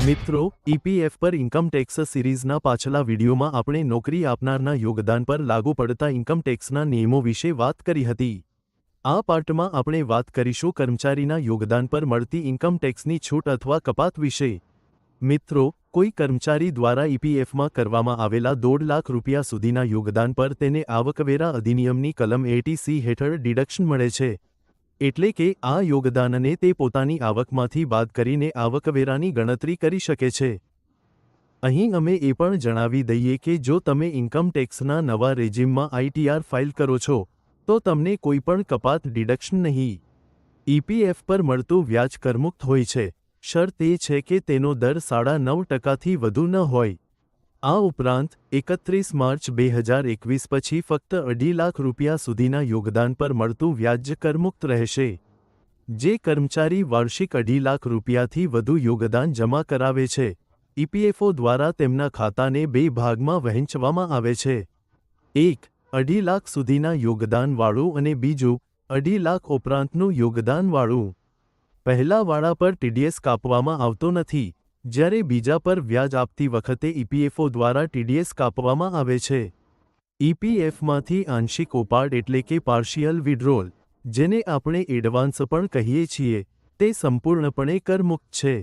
મિત્રો, ઈપીએફ પર income tax સિરીઝના પાછલા વિડીયોમાં આપણે નોકરી આપનારના યોગદાન પર લાગુ પડતા ઇન્કમ ટેક્સના નિયમો વિશે વાત કરી હતી। આ પાર્ટમાં આપણે વાત કરીશું કર્મચારીના યોગદાન પર મળતી ઇન્કમ ટેક્સની છૂટ અથવા કપાત વિશે। મિત્રો, કોઈ કર્મચારી દ્વારા ઈપીએફમાં કરવામાં આવેલા 1.5 લાખ રૂપિયા સુધીના યોગદાન પર તેને આવકવેરા અધિનિયમની કલમ 80C હેઠળ ડિડક્શન મળે છે। એટલે કે આ યોગદાનને તે પોતાની આવકમાંથી બાદ કરીને આવકવેરાની ગણતરી કરી શકે છે। અહીં અમે એ પણ જણાવી દઈએ કે જો તમે ઇન્કમ ટેક્સના નવા રેજિમમાં આઈટીઆર ફાઇલ કરો છો તો તમને કોઈપણ કપાત ડિડક્શન નહીં। ઈપીએફ પર મળતું વ્યાજ કરમુક્ત હોય છે। શરત એ છે કે તેનો દર 9.5%થી વધુ ન હોય। આ ઉપરાંત 31 માર્ચ 2021 પછી ફક્ત 2.5 લાખ રૂપિયા સુધીના યોગદાન પર મળતું વ્યાજ કરમુક્ત રહેશે। જે કર્મચારી વાર્ષિક 2.5 લાખ રૂપિયાથી વધુ યોગદાન જમા કરાવે છે, ઈપીએફઓ દ્વારા તેમના ખાતાને 2 ભાગમાં વહેંચવામાં આવે છે। એક, 2.5 લાખ સુધીના યોગદાનવાળું અને બીજું, 2.5 લાખ ઉપરાંતનું યોગદાનવાળું। પહેલાવાળા પર ટીડીએસ કાપવામાં આવતો નથી, જ્યારે બીજા પર વ્યાજ આપતી વખતે ઈપીએફઓ દ્વારા ટીડીએસ કાપવામાં આવે છે। ઈપીએફમાંથી આંશિક ઉપાડ એટલે કે પાર્શિયલ વિડ્રોલ, જેને આપણે એડવાન્સ પણ કહીએ છીએ, તે સંપૂર્ણપણે કરમુક્ત છે।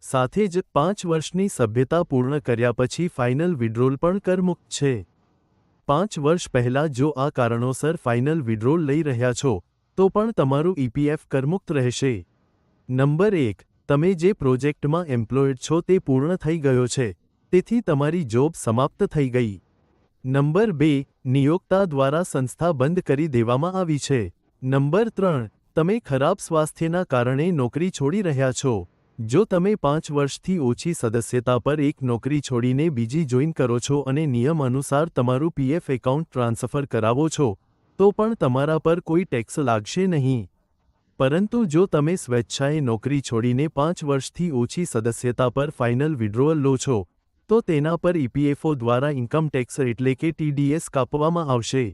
સાથે જ 5 વર્ષની સભ્યતા પૂર્ણ કર્યા પછી ફાઇનલ વિડ્રોલ પણ કરમુક્ત છે। 5 વર્ષ પહેલાં જો આ કારણોસર ફાઇનલ વિડ્રોલ લઈ રહ્યા છો તો પણ તમારું ઈપીએફ કરમુક્ત રહેશે। નંબર 1, તમે જે પ્રોજેક્ટમાં એમ્પ્લોયડ છો તે પૂર્ણ થઈ ગયો છે, તેથી તમારી જોબ સમાપ્ત થઈ ગઈ। નંબર 2, નિયોક્તા દ્વારા સંસ્થા બંધ કરી દેવામાં આવી છે। નંબર 3, તમે ખરાબ સ્વાસ્થ્યના કારણે નોકરી છોડી રહ્યા છો। જો તમે 5 વર્ષથી ઓછી સદસ્યતા પર એક નોકરી છોડીને બીજી જોઈન કરો છો અને નિયમ અનુસાર તમારું પીએફ એકાઉન્ટ ટ્રાન્સફર કરાવો છો, તો પણ તમારા પર કોઈ ટેક્સ લાગશે નહીં। પરંતુ જો તમે સ્વેચ્છાએ નોકરી છોડીને 5 વર્ષથી ઓછી સદસ્યતા પર ફાઇનલ વિડ્રોઅલ લો છો, તો તેના પર ઈપીએફઓ દ્વારા ઇન્કમ ટેક્સ એટલે કે ટીડીએસ કાપવામાં આવશે।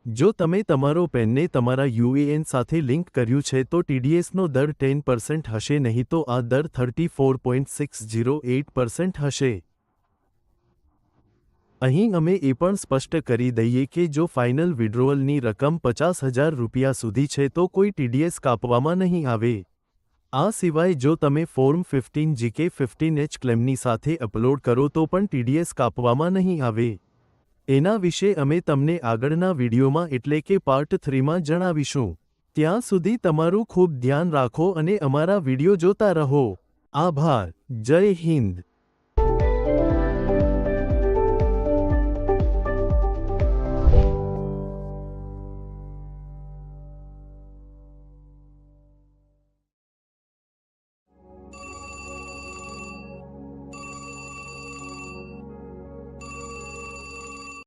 જો તમે તમારો પેનને તમારા યુએએન સાથે લિંક કર્યું છે તો ટીડીએસનો દર 10% હશે, નહીં તો આ દર 34.608% હશે। અહીં અમે એ પણ સ્પષ્ટ કરી દઈએ કે જો ફાઇનલ વિડ્રોઅલની રકમ 50,000 રૂપિયા સુધી છે તો કોઈ ટીડીએસ કાપવામાં નહીં આવે। આ સિવાય જો તમે ફોર્મ 15G કે 15H ક્લેમની સાથે અપલોડ કરો તો પણ ટીડીએસ કાપવામાં નહીં આવે। એના વિશે અમે તમને આગળના વિડીયોમાં એટલે કે પાર્ટ 3માં જણાવીશું। ત્યાં સુધી તમારું ખૂબ ધ્યાન રાખો અને અમારા વિડીયો જોતા રહો। આભાર। જય હિન્દ।